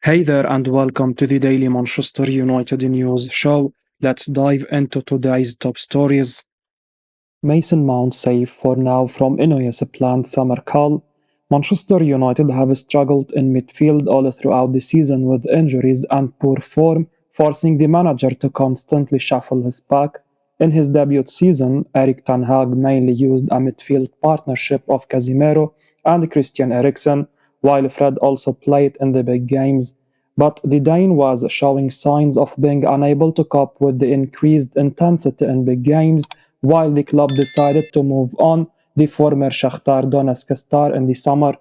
Hey there, and welcome to the Daily Manchester United News Show. Let's dive into today's top stories. Mason Mount safe for now from INEOS planned summer cull. Manchester United have struggled in midfield all throughout the season with injuries and poor form, forcing the manager to constantly shuffle his pack. In his debut season, Erik Ten Hag mainly used a midfield partnership of Casemiro and Christian Eriksen, while Fred also played in the big games. But the Dane was showing signs of being unable to cope with the increased intensity in big games, while the club decided to move on the former Shakhtar Donetsk star in the summer.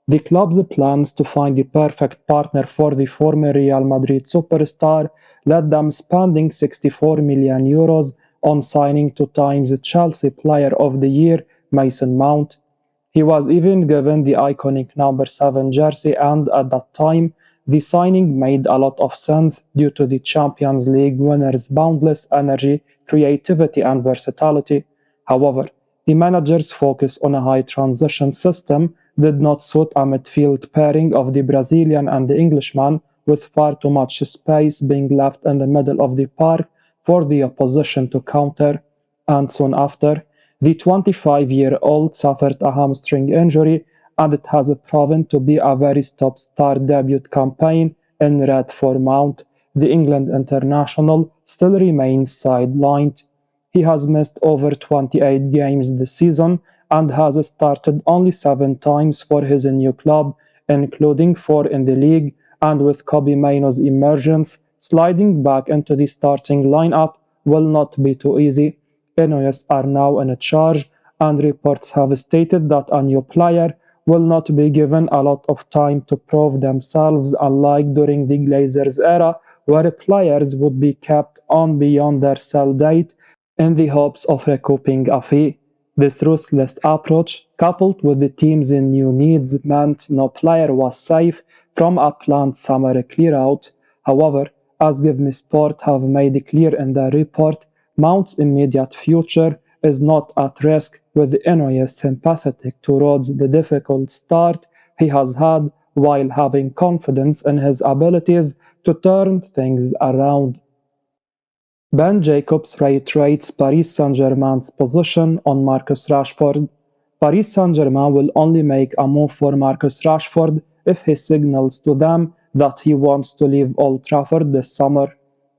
The club's plans to find the perfect partner for the former Real Madrid superstar led them spending €64 million on signing two times Chelsea Player of the Year Mason Mount. He was even given the iconic number 7 jersey, and at that time, the signing made a lot of sense due to the Champions League winner's boundless energy, creativity, and versatility. However, the manager's focus on a high transition system did not suit a midfield pairing of the Brazilian and the Englishman, with far too much space being left in the middle of the park for the opposition to counter. And soon after, the 25-year-old suffered a hamstring injury, and it has proven to be a very stop-start debut campaign in red for Mount. The England international still remains sidelined. He has missed over 28 games this season and has started only 7 times for his new club, including 4 in the league, and with Kobbie Mainoo's emergence, sliding back into the starting lineup will not be too easy. INEOS are now in charge, and reports have stated that a new player will not be given a lot of time to prove themselves, unlike during the Glazers era, where players would be kept on beyond their sell date in the hopes of recouping a fee. This ruthless approach, coupled with the team's new needs, meant no player was safe from a planned summer clear-out. However, as Give Me Sport have made clear in their report, Mount's immediate future is not at risk, with INEOS sympathetic towards the difficult start he has had, while having confidence in his abilities to turn things around. Ben Jacobs reiterates Paris Saint-Germain's position on Marcus Rashford. Paris Saint-Germain will only make a move for Marcus Rashford if he signals to them that he wants to leave Old Trafford this summer.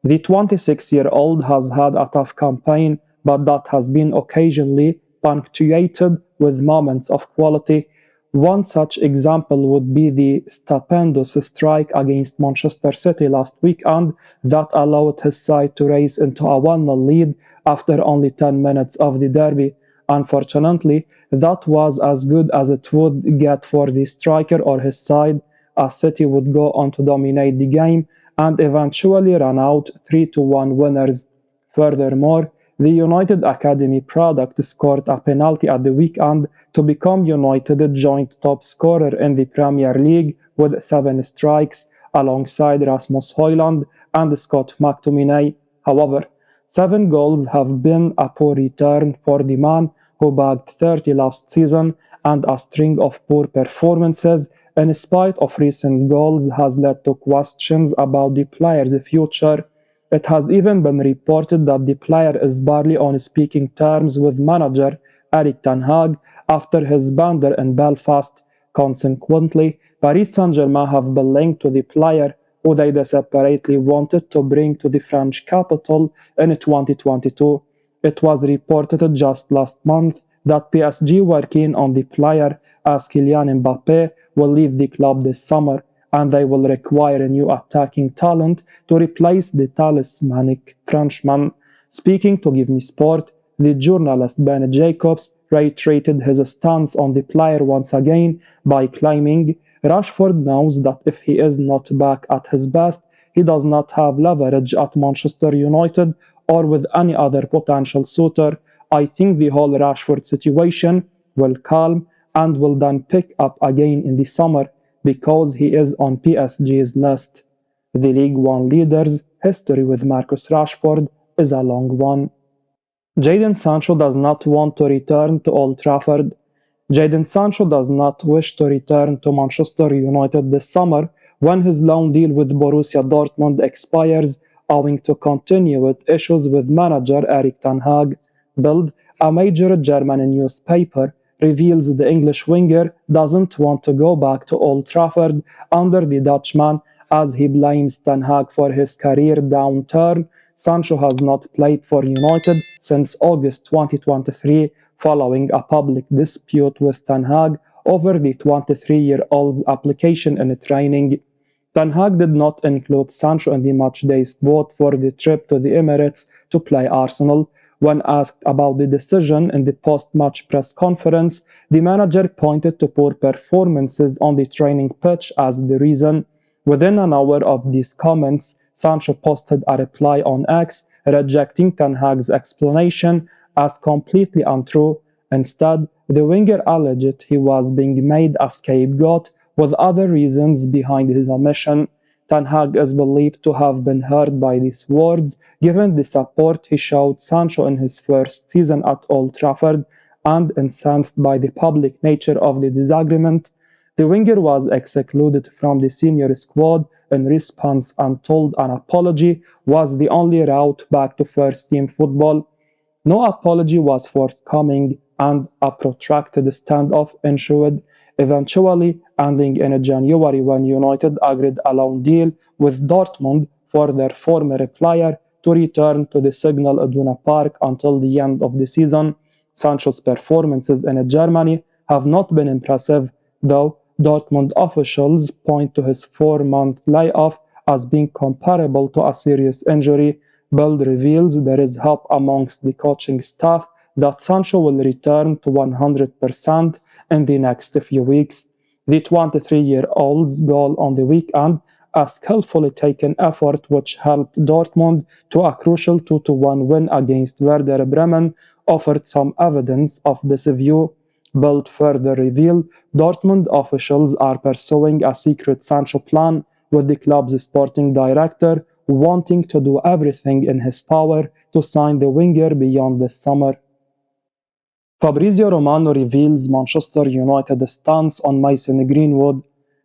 The 26-year-old has had a tough campaign, but that has been occasionally punctuated with moments of quality. One such example would be the stupendous strike against Manchester City last weekend that allowed his side to race into a 1-0 lead after only 10 minutes of the derby. Unfortunately, that was as good as it would get for the striker or his side, as City would go on to dominate the game and eventually run out 3-1 winners. Furthermore, the United Academy product scored a penalty at the weekend to become United's joint top scorer in the Premier League with 7 strikes, alongside Rasmus Højlund and Scott McTominay. However, 7 goals have been a poor return for the man who bagged 30 last season, and a string of poor performances in spite of recent goals has led to questions about the player's future. It has even been reported that the player is barely on speaking terms with manager Erik Ten Hag after his blunder in Belfast. Consequently, Paris Saint-Germain have been linked to the player, who they desperately wanted to bring to the French capital in 2022. It was reported just last month that PSG were keen on the player, as Kylian Mbappé will leave the club this summer, and they will require a new attacking talent to replace the talismanic Frenchman. Speaking to Give Me Sport, the journalist Ben Jacobs reiterated his stance on the player once again by claiming Rashford knows that if he is not back at his best, he does not have leverage at Manchester United or with any other potential suitor. I think the whole Rashford situation will calm and will then pick up again in the summer, because he is on PSG's list. The League One leader's history with Marcus Rashford is a long one. Jadon Sancho does not want to return to Old Trafford. Jadon Sancho does not wish to return to Manchester United this summer, when his loan deal with Borussia Dortmund expires owing to continued issues with manager Erik Ten Hag. Bild, a major German newspaper, reveals the English winger doesn't want to go back to Old Trafford under the Dutchman as he blames Ten Hag for his career downturn. Sancho has not played for United since August 2023 following a public dispute with Ten Hag over the 23-year-old's application in training. Ten Hag did not include Sancho in the matchday squad for the trip to the Emirates to play Arsenal. When asked about the decision in the post-match press conference, the manager pointed to poor performances on the training pitch as the reason. Within an hour of these comments, Sancho posted a reply on X rejecting Ten Hag's explanation as completely untrue. Instead, the winger alleged he was being made a scapegoat with other reasons behind his omission. Ten Hag is believed to have been hurt by these words, given the support he showed Sancho in his first season at Old Trafford, and incensed by the public nature of the disagreement. The winger was excluded from the senior squad in response and told an apology was the only route back to first-team football. No apology was forthcoming, and a protracted standoff ensued, eventually ending in January when United agreed a loan deal with Dortmund for their former player to return to the Signal Iduna Park until the end of the season. Sancho's performances in Germany have not been impressive, though Dortmund officials point to his 4-month layoff as being comparable to a serious injury. Bild reveals there is hope amongst the coaching staff that Sancho will return to 100% in the next few weeks. The 23-year-old's goal on the weekend, a skillfully taken effort which helped Dortmund to a crucial 2-1 win against Werder Bremen, offered some evidence of this view. Bild further revealed Dortmund officials are pursuing a secret Sancho plan with the club's sporting director wanting to do everything in his power to sign the winger beyond this summer. Fabrizio Romano reveals Manchester United's stance on Mason Greenwood.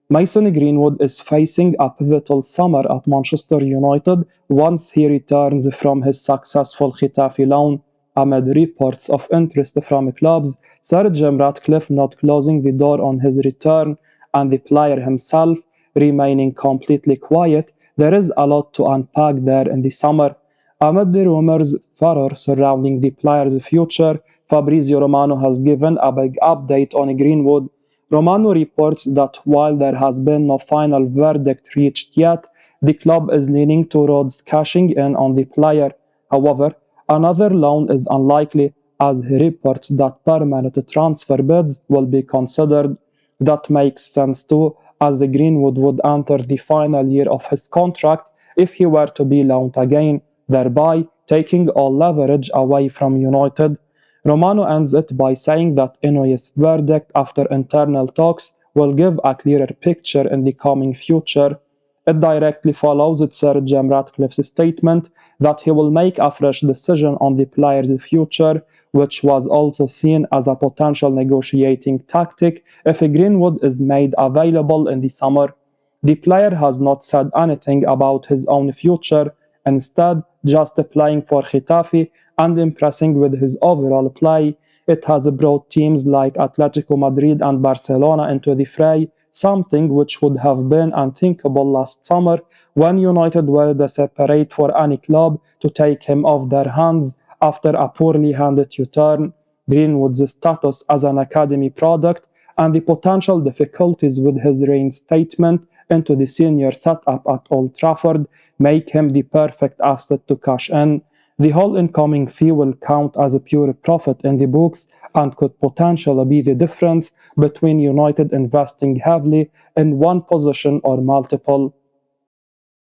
Mason Greenwood is facing a pivotal summer at Manchester United once he returns from his successful Getafe loan, amid reports of interest from clubs, Sir Jim Ratcliffe not closing the door on his return, and the player himself remaining completely quiet. There is a lot to unpack there in the summer. Amid the rumors furor surrounding the player's future, Fabrizio Romano has given a big update on Greenwood. Romano reports that while there has been no final verdict reached yet, the club is leaning towards cashing in on the player. However, another loan is unlikely, as he reports that permanent transfer bids will be considered. That makes sense too, as Greenwood would enter the final year of his contract if he were to be loaned again, thereby taking all leverage away from United. Romano ends it by saying that INEOS' verdict after internal talks will give a clearer picture in the coming future. It directly follows Sir Jim Ratcliffe's statement that he will make a fresh decision on the player's future, which was also seen as a potential negotiating tactic if Greenwood is made available in the summer. The player has not said anything about his own future, instead just playing for Getafe and impressing with his overall play. It has brought teams like Atletico Madrid and Barcelona into the fray, something which would have been unthinkable last summer when United were desperate for any club to take him off their hands after a poorly handed U-turn. Greenwood's status as an academy product and the potential difficulties with his reinstatement into the senior setup at Old Trafford make him the perfect asset to cash in. The whole incoming fee will count as a pure profit in the books and could potentially be the difference between United investing heavily in one position or multiple.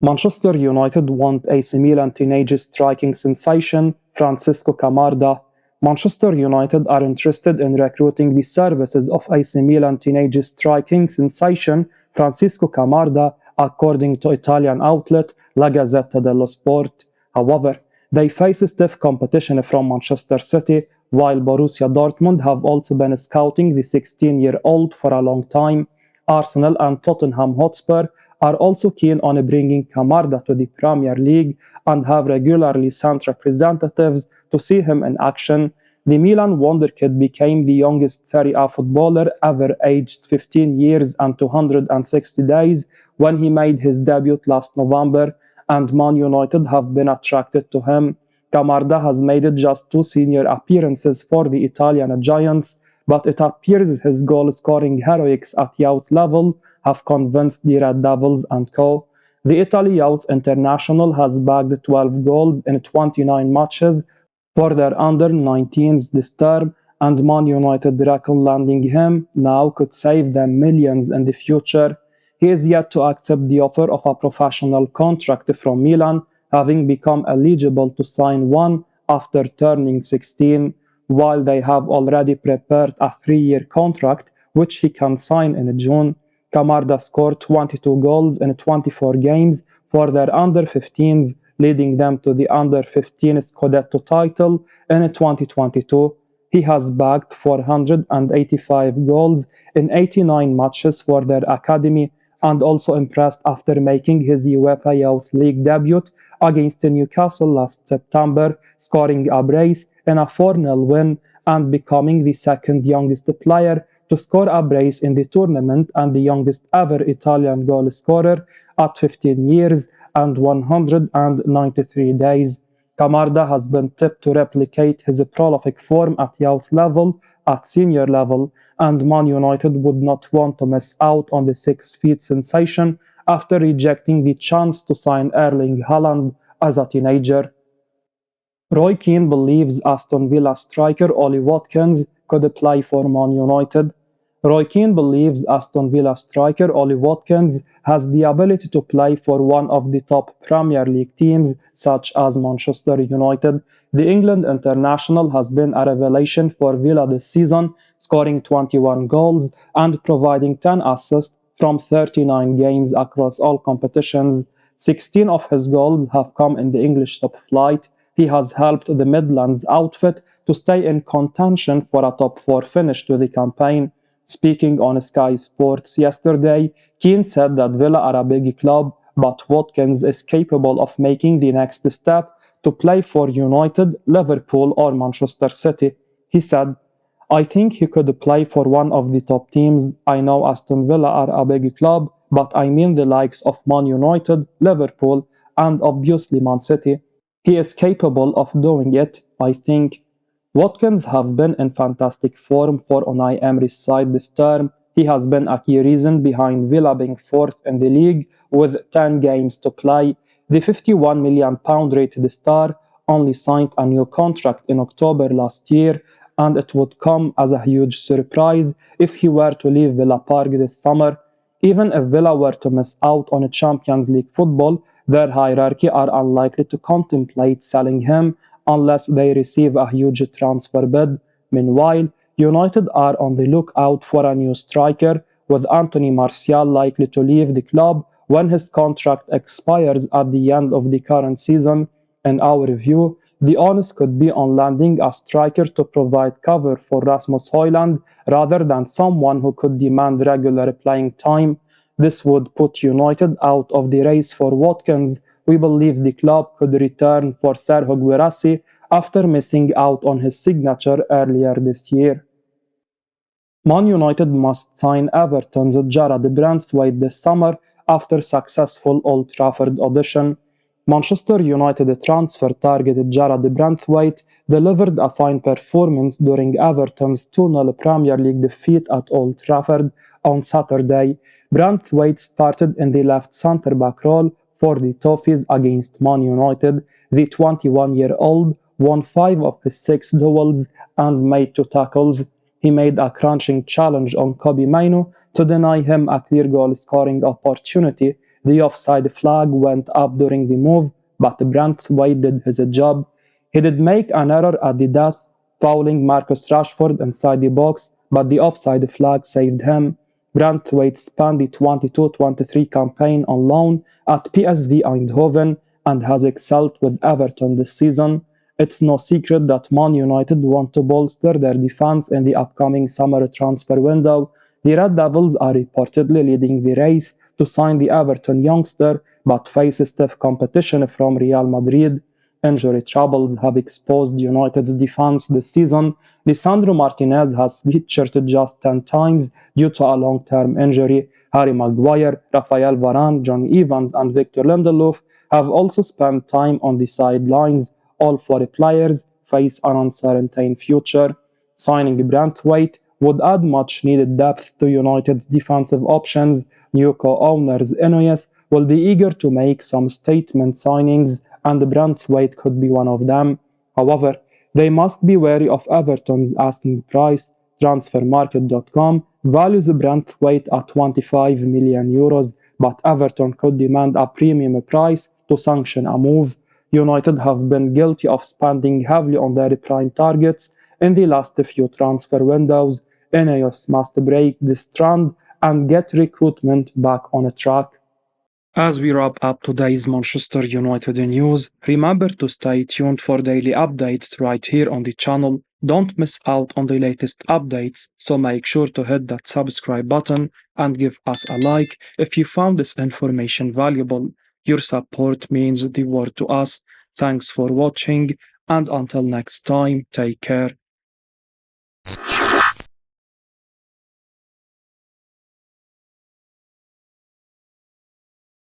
Manchester United want AC Milan teenage striking sensation Francisco Camarda. Manchester United are interested in recruiting the services of AC Milan teenage striking sensation Francisco Camarda, according to Italian outlet La Gazzetta dello Sport. However, they face stiff competition from Manchester City, while Borussia Dortmund have also been scouting the 16-year-old for a long time. Arsenal and Tottenham Hotspur are also keen on bringing Camarda to the Premier League and have regularly sent representatives to see him in action. The Milan wonderkid became the youngest Serie A footballer ever aged 15 years and 260 days when he made his debut last November, and Man United have been attracted to him. Camarda has made just two senior appearances for the Italian Giants, but it appears his goal-scoring heroics at youth level have convinced the Red Devils and co. The Italy Youth International has bagged 12 goals in 29 matches for their under-19s this term, and Man United reckon landing him now could save them millions in the future. He is yet to accept the offer of a professional contract from Milan, having become eligible to sign one after turning 16, while they have already prepared a 3-year contract which he can sign in June. Camarda scored 22 goals in 24 games for their under-15s, leading them to the under-15 Scudetto title in 2022. He has bagged 485 goals in 89 matches for their academy and also impressed after making his UEFA Youth League debut against Newcastle last September, scoring a brace in a 4-0 win and becoming the second youngest player to score a brace in the tournament and the youngest ever Italian goal scorer at 15 years and 193 days. Camarda has been tipped to replicate his prolific form at youth level, at senior level, and Man United would not want to miss out on the 6 feet sensation after rejecting the chance to sign Erling Haaland as a teenager. Roy Keane believes Aston Villa striker Ollie Watkins could play for Man United. Roy Keane believes Aston Villa striker Ollie Watkins has the ability to play for one of the top Premier League teams, such as Manchester United. The England international has been a revelation for Villa this season, scoring 21 goals and providing 10 assists from 39 games across all competitions. 16 of his goals have come in the English top flight. He has helped the Midlands outfit to stay in contention for a top 4 finish to the campaign. Speaking on Sky Sports yesterday, Keane said that Villa are a big club, but Watkins is capable of making the next step to play for United, Liverpool, or Manchester City. He said, I think he could play for one of the top teams. I know Aston Villa are a big club, but I mean the likes of Man United, Liverpool, and obviously Man City. He is capable of doing it, I think. Watkins have been in fantastic form for Unai Emery's side this term. He has been a key reason behind Villa being fourth in the league with 10 games to play. The £51 million rated star only signed a new contract in October last year, and it would come as a huge surprise if he were to leave Villa Park this summer. Even if Villa were to miss out on a Champions League football, their hierarchy are unlikely to contemplate selling him unless they receive a huge transfer bid. Meanwhile, United are on the lookout for a new striker, with Anthony Martial likely to leave the club when his contract expires at the end of the current season. In our view, the onus could be on landing a striker to provide cover for Rasmus Højlund rather than someone who could demand regular playing time. This would put United out of the race for Watkins. We believe the club could return for Serhou Guirassy after missing out on his signature earlier this year. Man United must sign Everton's Jared Brwi this summer after successful Old Trafford audition. Manchester United transfer target Jared Brwi delivered a fine performance during Everton's 2-0 Premier League defeat at Old Trafford on Saturday. Brwi started in the left centre-back role for the Toffees against Man United. The 21-year-old won 5 of his 6 duels and made 2 tackles. He made a crunching challenge on Kobbie Mainoo to deny him a clear goal-scoring opportunity. The offside flag went up during the move, but Brwi did his job. He did make an error at the death, fouling Marcus Rashford inside the box, but the offside flag saved him. Brwi spent the 22-23 campaign on loan at PSV Eindhoven and has excelled with Everton this season. It's no secret that Man United want to bolster their defense in the upcoming summer transfer window. The Red Devils are reportedly leading the race to sign the Everton youngster but faces stiff competition from Real Madrid. Injury troubles have exposed United's defense this season. Lisandro Martinez has featured just 10 times due to a long-term injury. Harry Maguire, Rafael Varane, John Evans, and Victor Lindelof have also spent time on the sidelines. All four players face an uncertain future. Signing Brandthwaite would add much needed depth to United's defensive options. New co-owners INEOS will be eager to make some statement signings, and Brandthwaite could be one of them. However, they must be wary of Everton's asking price. Transfermarkt.com values Brandthwaite at 25 million euros, but Everton could demand a premium price to sanction a move. United have been guilty of spending heavily on their prime targets in the last few transfer windows. INEOS must break this trend and get recruitment back on track. As we wrap up today's Manchester United news, remember to stay tuned for daily updates right here on the channel. Don't miss out on the latest updates, so make sure to hit that subscribe button and give us a like if you found this information valuable. Your support means the world to us. Thanks for watching, and until next time, take care.